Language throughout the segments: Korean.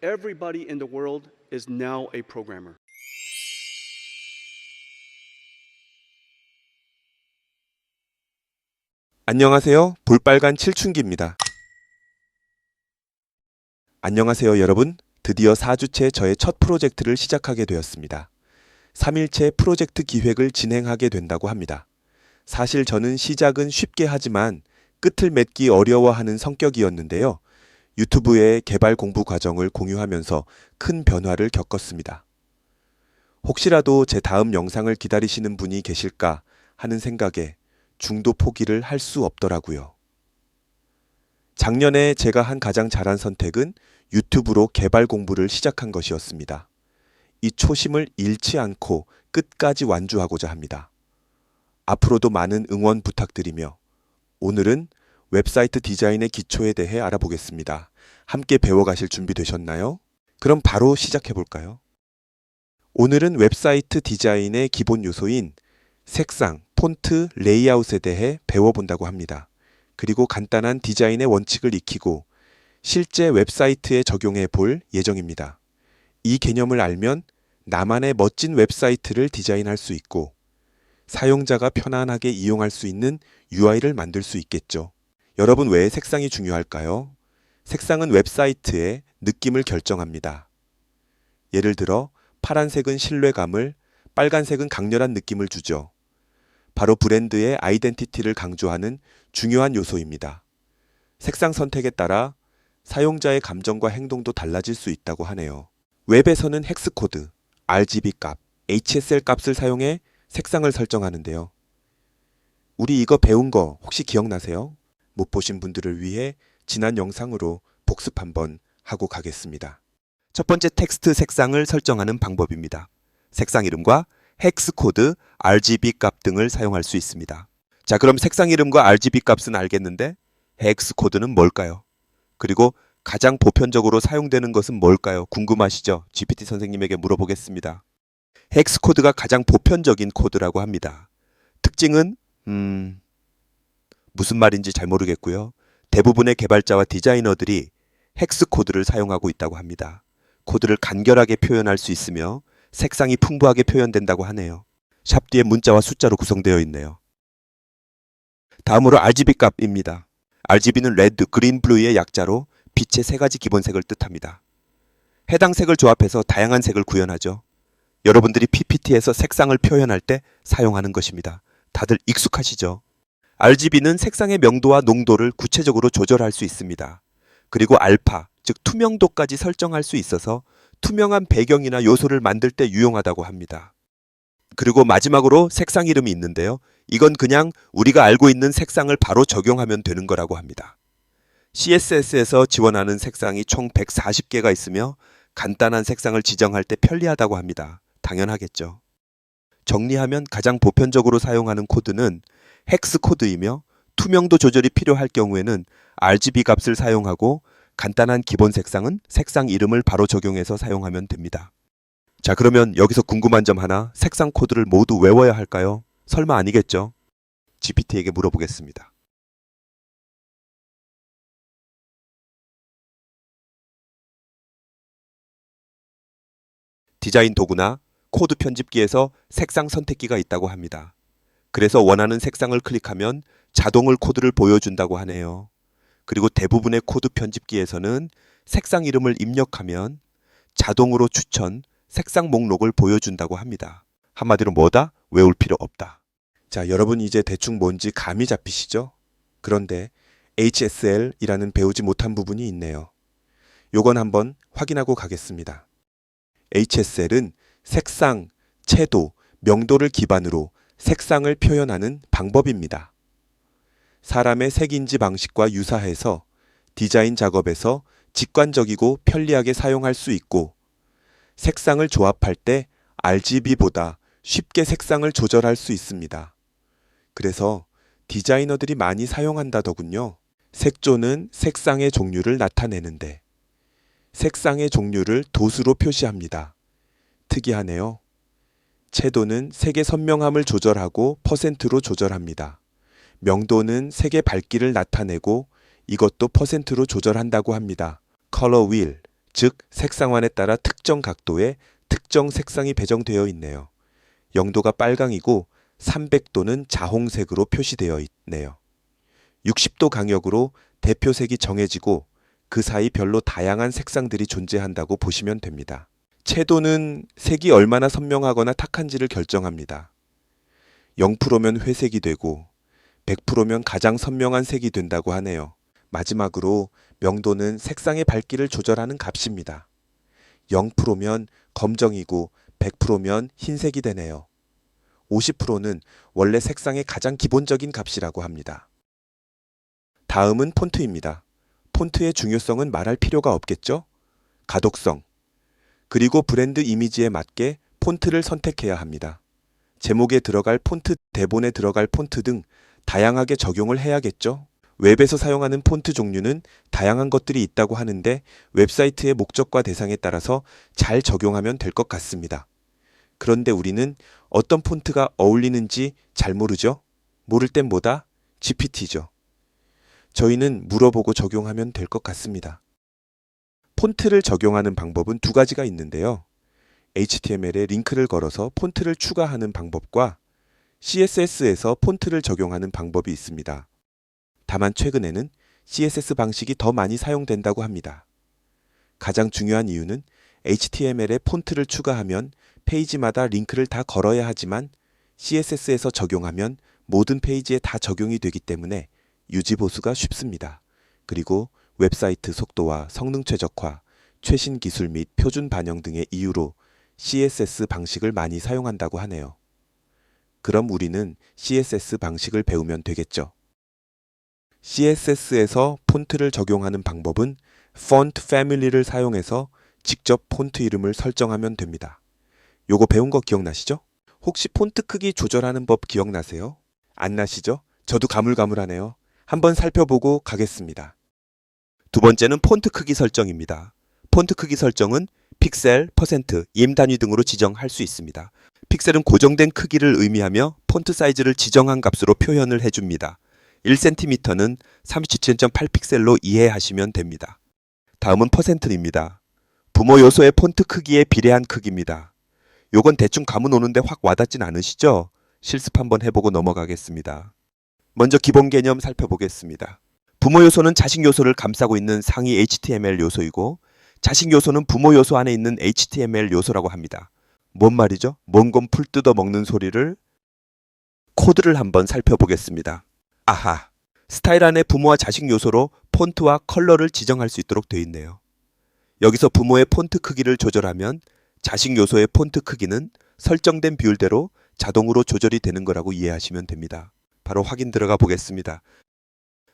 Everybody in the world is now a programmer. 안녕하세요. 볼빨간 칠춘기입니다. 안녕하세요, 여러분. 드디어 4주째 저의 첫 프로젝트를 시작하게 되었습니다. 3일째 프로젝트 기획을 진행하게 된다고 합니다. 사실 저는 시작은 쉽게 하지만 끝을 맺기 어려워하는 성격이었는데요. 유튜브의 개발 공부 과정을 공유하면서 큰 변화를 겪었습니다. 혹시라도 제 다음 영상을 기다리시는 분이 계실까 하는 생각에 중도 포기를 할 수 없더라고요. 작년에 제가 한 가장 잘한 선택은 유튜브로 개발 공부를 시작한 것이었습니다. 이 초심을 잃지 않고 끝까지 완주하고자 합니다. 앞으로도 많은 응원 부탁드리며 오늘은 웹사이트 디자인의 기초에 대해 알아보겠습니다. 함께 배워가실 준비 되셨나요? 그럼 바로 시작해 볼까요? 오늘은 웹사이트 디자인의 기본 요소인 색상, 폰트, 레이아웃에 대해 배워본다고 합니다. 그리고 간단한 디자인의 원칙을 익히고 실제 웹사이트에 적용해 볼 예정입니다. 이 개념을 알면 나만의 멋진 웹사이트를 디자인할 수 있고 사용자가 편안하게 이용할 수 있는 UI를 만들 수 있겠죠. 여러분, 왜 색상이 중요할까요? 색상은 웹사이트의 느낌을 결정합니다. 예를 들어 파란색은 신뢰감을, 빨간색은 강렬한 느낌을 주죠. 바로 브랜드의 아이덴티티를 강조하는 중요한 요소입니다. 색상 선택에 따라 사용자의 감정과 행동도 달라질 수 있다고 하네요. 웹에서는 헥스코드, RGB 값, HSL 값을 사용해 색상을 설정하는데요. 우리 이거 배운 거 혹시 기억나세요? 못 보신 분들을 위해 지난 영상으로 복습 한번 하고 가겠습니다. 첫 번째 텍스트 색상을 설정하는 방법입니다. 색상 이름과 헥스코드, RGB 값 등을 사용할 수 있습니다. 자, 그럼 색상 이름과 RGB 값은 알겠는데 헥스코드는 뭘까요? 그리고 가장 보편적으로 사용되는 것은 뭘까요? 궁금하시죠? GPT 선생님에게 물어보겠습니다. 헥스코드가 가장 보편적인 코드라고 합니다. 특징은 무슨 말인지 잘 모르겠고요. 대부분의 개발자와 디자이너들이 헥스코드를 사용하고 있다고 합니다. 코드를 간결하게 표현할 수 있으며 색상이 풍부하게 표현된다고 하네요. 샵 뒤에 문자와 숫자로 구성되어 있네요. 다음으로 RGB 값입니다. RGB는 레드, 그린, 블루의 약자로 빛의 세 가지 기본색을 뜻합니다. 해당 색을 조합해서 다양한 색을 구현하죠. 여러분들이 PPT에서 색상을 표현할 때 사용하는 것입니다. 다들 익숙하시죠? RGB는 색상의 명도와 농도를 구체적으로 조절할 수 있습니다. 그리고 알파, 즉 투명도까지 설정할 수 있어서 투명한 배경이나 요소를 만들 때 유용하다고 합니다. 그리고 마지막으로 색상 이름이 있는데요. 이건 그냥 우리가 알고 있는 색상을 바로 적용하면 되는 거라고 합니다. CSS에서 지원하는 색상이 총 140개가 있으며 간단한 색상을 지정할 때 편리하다고 합니다. 당연하겠죠. 정리하면 가장 보편적으로 사용하는 코드는 헥스코드이며 투명도 조절이 필요할 경우에는 RGB 값을 사용하고 간단한 기본 색상은 색상 이름을 바로 적용해서 사용하면 됩니다. 자, 그러면 여기서 궁금한 점 하나, 색상 코드를 모두 외워야 할까요? 설마 아니겠죠? GPT에게 물어보겠습니다. 디자인 도구나 코드 편집기에서 색상 선택기가 있다고 합니다. 그래서 원하는 색상을 클릭하면 자동으로 코드를 보여준다고 하네요. 그리고 대부분의 코드 편집기에서는 색상 이름을 입력하면 자동으로 추천, 색상 목록을 보여준다고 합니다. 한마디로 뭐다? 외울 필요 없다. 자, 여러분 이제 대충 뭔지 감이 잡히시죠? 그런데 HSL이라는 배우지 못한 부분이 있네요. 요건 한번 확인하고 가겠습니다. HSL은 색상, 채도, 명도를 기반으로 색상을 표현하는 방법입니다. 사람의 색인지 방식과 유사해서 디자인 작업에서 직관적이고 편리하게 사용할 수 있고 색상을 조합할 때 RGB보다 쉽게 색상을 조절할 수 있습니다. 그래서 디자이너들이 많이 사용한다더군요. 색조는 색상의 종류를 나타내는데 색상의 종류를 도수로 표시합니다. 특이하네요. 채도는 색의 선명함을 조절하고 퍼센트로 조절합니다. 명도는 색의 밝기를 나타내고 이것도 퍼센트로 조절한다고 합니다. 컬러 휠, 즉 색상환에 따라 특정 각도에 특정 색상이 배정되어 있네요. 0도가 빨강이고 300도는 자홍색으로 표시되어 있네요. 60도 강역으로 대표색이 정해지고 그 사이 별로 다양한 색상들이 존재한다고 보시면 됩니다. 채도는 색이 얼마나 선명하거나 탁한지를 결정합니다. 0%면 회색이 되고 100%면 가장 선명한 색이 된다고 하네요. 마지막으로 명도는 색상의 밝기를 조절하는 값입니다. 0%면 검정이고 100%면 흰색이 되네요. 50%는 원래 색상의 가장 기본적인 값이라고 합니다. 다음은 폰트입니다. 폰트의 중요성은 말할 필요가 없겠죠? 가독성. 그리고 브랜드 이미지에 맞게 폰트를 선택해야 합니다. 제목에 들어갈 폰트, 대본에 들어갈 폰트 등 다양하게 적용을 해야겠죠? 웹에서 사용하는 폰트 종류는 다양한 것들이 있다고 하는데 웹사이트의 목적과 대상에 따라서 잘 적용하면 될 것 같습니다. 그런데 우리는 어떤 폰트가 어울리는지 잘 모르죠? 모를 땐 뭐다? GPT죠. 저희는 물어보고 적용하면 될 것 같습니다. 폰트를 적용하는 방법은 두 가지가 있는데요. HTML에 링크를 걸어서 폰트를 추가하는 방법과 CSS에서 폰트를 적용하는 방법이 있습니다. 다만 최근에는 CSS 방식이 더 많이 사용된다고 합니다. 가장 중요한 이유는 HTML에 폰트를 추가하면 페이지마다 링크를 다 걸어야 하지만 CSS에서 적용하면 모든 페이지에 다 적용이 되기 때문에 유지 보수가 쉽습니다. 그리고 웹사이트 속도와 성능 최적화, 최신 기술 및 표준 반영 등의 이유로 CSS 방식을 많이 사용한다고 하네요. 그럼 우리는 CSS 방식을 배우면 되겠죠. CSS에서 폰트를 적용하는 방법은 폰트 패밀리를 사용해서 직접 폰트 이름을 설정하면 됩니다. 요거 배운 거 기억나시죠? 혹시 폰트 크기 조절하는 법 기억나세요? 안 나시죠? 저도 가물가물하네요. 한번 살펴보고 가겠습니다. 두 번째는 폰트 크기 설정입니다. 폰트 크기 설정은 픽셀, 퍼센트, 임 단위 등으로 지정할 수 있습니다. 픽셀은 고정된 크기를 의미하며 폰트 사이즈를 지정한 값으로 표현을 해줍니다. 1cm는 37.8픽셀로 이해하시면 됩니다. 다음은 퍼센트입니다. 부모 요소의 폰트 크기에 비례한 크기입니다. 요건 대충 감은 오는데 확 와닿진 않으시죠? 실습 한번 해보고 넘어가겠습니다. 먼저 기본 개념 살펴보겠습니다. 부모 요소는 자식 요소를 감싸고 있는 상위 HTML 요소이고 자식 요소는 부모 요소 안에 있는 HTML 요소라고 합니다. 뭔 말이죠? 먼 건 풀 뜯어 먹는 소리를 코드를 한번 살펴보겠습니다. 아하! 스타일 안에 부모와 자식 요소로 폰트와 컬러를 지정할 수 있도록 되어 있네요. 여기서 부모의 폰트 크기를 조절하면 자식 요소의 폰트 크기는 설정된 비율대로 자동으로 조절이 되는 거라고 이해하시면 됩니다. 바로 확인 들어가 보겠습니다.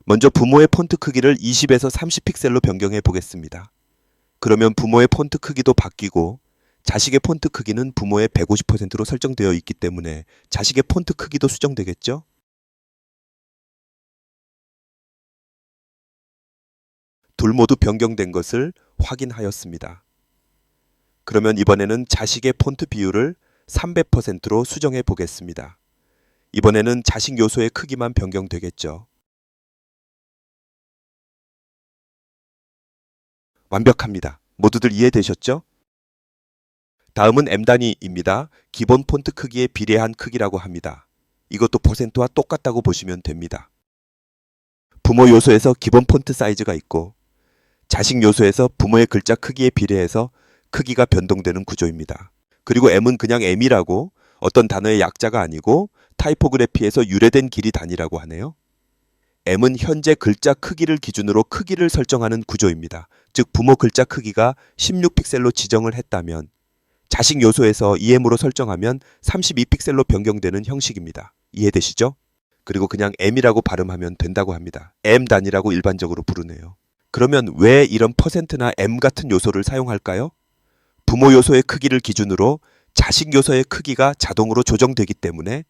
먼저 부모의 폰트 크기를 20에서 30픽셀로 변경해 보겠습니다. 그러면 부모의 폰트 크기도 바뀌고 자식의 폰트 크기는 부모의 150%로 설정되어 있기 때문에 자식의 폰트 크기도 수정되겠죠? 둘 모두 변경된 것을 확인하였습니다. 그러면 이번에는 자식의 폰트 비율을 300%로 수정해 보겠습니다. 이번에는 자식 요소의 크기만 변경되겠죠. 완벽합니다. 모두들 이해되셨죠? 다음은 M단위입니다. 기본 폰트 크기에 비례한 크기라고 합니다. 이것도 퍼센트와 똑같다고 보시면 됩니다. 부모 요소에서 기본 폰트 사이즈가 있고 자식 요소에서 부모의 글자 크기에 비례해서 크기가 변동되는 구조입니다. 그리고 M은 그냥 M이라고 어떤 단어의 약자가 아니고 타이포그래피에서 유래된 길이 단위라고 하네요. M은 현재 글자 크기를 기준으로 크기를 설정하는 구조입니다. 즉 부모 글자 크기가 16픽셀로 지정을 했다면 자식 요소에서 EM으로 설정하면 32픽셀로 변경되는 형식입니다. 이해되시죠? 그리고 그냥 M이라고 발음하면 된다고 합니다. M 단위라고 일반적으로 부르네요. 그러면 왜 이런 퍼센트나 M 같은 요소를 사용할까요? 부모 요소의 크기를 기준으로 자식 요소의 크기가 자동으로 조정되기 때문에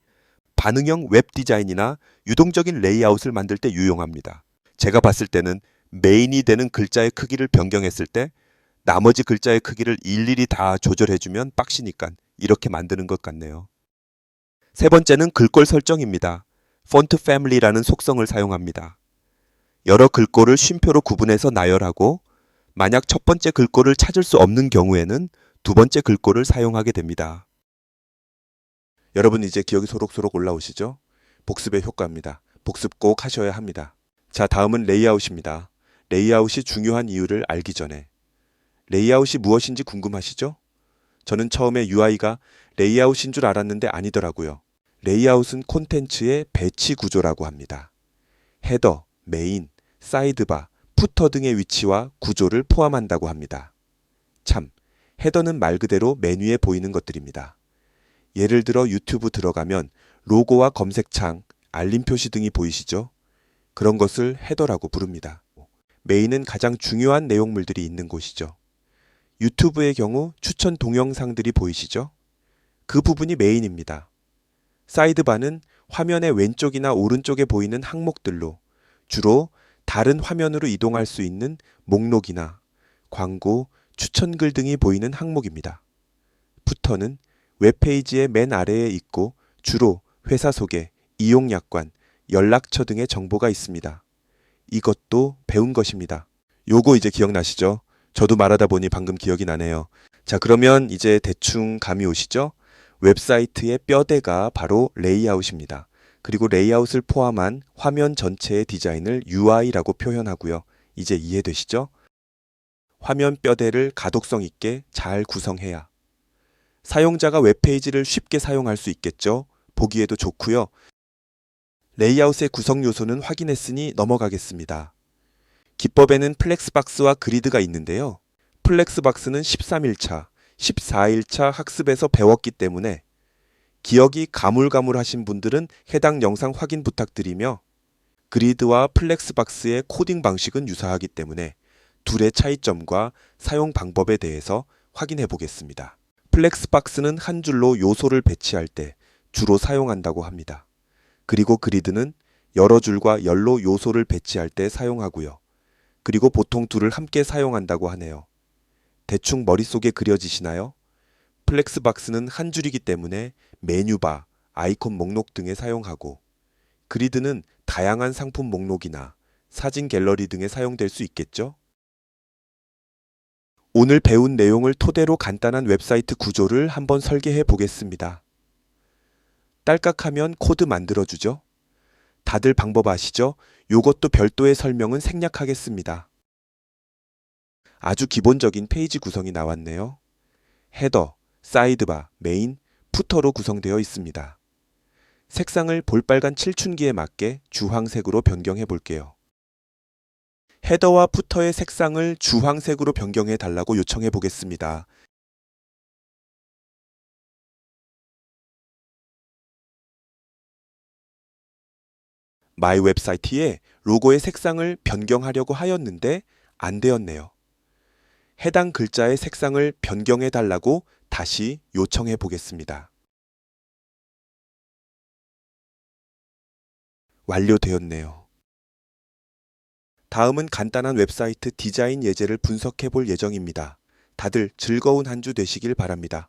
반응형 웹 디자인이나 유동적인 레이아웃을 만들 때 유용합니다. 제가 봤을 때는 메인이 되는 글자의 크기를 변경했을 때 나머지 글자의 크기를 일일이 다 조절해주면 빡시니까 이렇게 만드는 것 같네요. 세 번째는 글꼴 설정입니다. 폰트 패밀리라는 속성을 사용합니다. 여러 글꼴을 쉼표로 구분해서 나열하고 만약 첫 번째 글꼴을 찾을 수 없는 경우에는 두 번째 글꼴을 사용하게 됩니다. 여러분 이제 기억이 소록소록 올라오시죠? 복습의 효과입니다. 복습 꼭 하셔야 합니다. 자, 다음은 레이아웃입니다. 레이아웃이 중요한 이유를 알기 전에 레이아웃이 무엇인지 궁금하시죠? 저는 처음에 UI가 레이아웃인 줄 알았는데 아니더라고요. 레이아웃은 콘텐츠의 배치 구조라고 합니다. 헤더, 메인, 사이드바, 푸터 등의 위치와 구조를 포함한다고 합니다. 참, 헤더는 말 그대로 메뉴에 보이는 것들입니다. 예를 들어 유튜브 들어가면 로고와 검색창, 알림 표시 등이 보이시죠? 그런 것을 헤더라고 부릅니다. 메인은 가장 중요한 내용물들이 있는 곳이죠. 유튜브의 경우 추천 동영상들이 보이시죠? 그 부분이 메인입니다. 사이드바는 화면의 왼쪽이나 오른쪽에 보이는 항목들로 주로 다른 화면으로 이동할 수 있는 목록이나 광고, 추천글 등이 보이는 항목입니다. 푸터는 웹페이지의 맨 아래에 있고 주로 회사 소개, 이용 약관, 연락처 등의 정보가 있습니다. 이것도 배운 것입니다. 요거 이제 기억나시죠? 저도 말하다 보니 방금 기억이 나네요. 자, 그러면 이제 대충 감이 오시죠? 웹사이트의 뼈대가 바로 레이아웃입니다. 그리고 레이아웃을 포함한 화면 전체의 디자인을 UI라고 표현하고요. 이제 이해되시죠? 화면 뼈대를 가독성 있게 잘 구성해야 사용자가 웹페이지를 쉽게 사용할 수 있겠죠? 보기에도 좋고요. 레이아웃의 구성 요소는 확인했으니 넘어가겠습니다. 기법에는 플렉스박스와 그리드가 있는데요. 플렉스박스는 13일차, 14일차 학습에서 배웠기 때문에 기억이 가물가물하신 분들은 해당 영상 확인 부탁드리며 그리드와 플렉스박스의 코딩 방식은 유사하기 때문에 둘의 차이점과 사용 방법에 대해서 확인해 보겠습니다. 플렉스박스는 한 줄로 요소를 배치할 때 주로 사용한다고 합니다. 그리고 그리드는 여러 줄과 열로 요소를 배치할 때 사용하고요. 그리고 보통 둘을 함께 사용한다고 하네요. 대충 머릿속에 그려지시나요? 플렉스박스는 한 줄이기 때문에 메뉴바, 아이콘 목록 등에 사용하고 그리드는 다양한 상품 목록이나 사진 갤러리 등에 사용될 수 있겠죠? 오늘 배운 내용을 토대로 간단한 웹사이트 구조를 한번 설계해 보겠습니다. 딸깍하면 코드 만들어주죠? 다들 방법 아시죠? 요것도 별도의 설명은 생략하겠습니다. 아주 기본적인 페이지 구성이 나왔네요. 헤더, 사이드바, 메인, 푸터로 구성되어 있습니다. 색상을 볼빨간 칠춘기에 맞게 주황색으로 변경해 볼게요. 헤더와 푸터의 색상을 주황색으로 변경해 달라고 요청해 보겠습니다. 마이 웹사이트에 로고의 색상을 변경하려고 하였는데 안 되었네요. 해당 글자의 색상을 변경해 달라고 다시 요청해 보겠습니다. 완료되었네요. 다음은 간단한 웹사이트 디자인 예제를 분석해 볼 예정입니다. 다들 즐거운 한 주 되시길 바랍니다.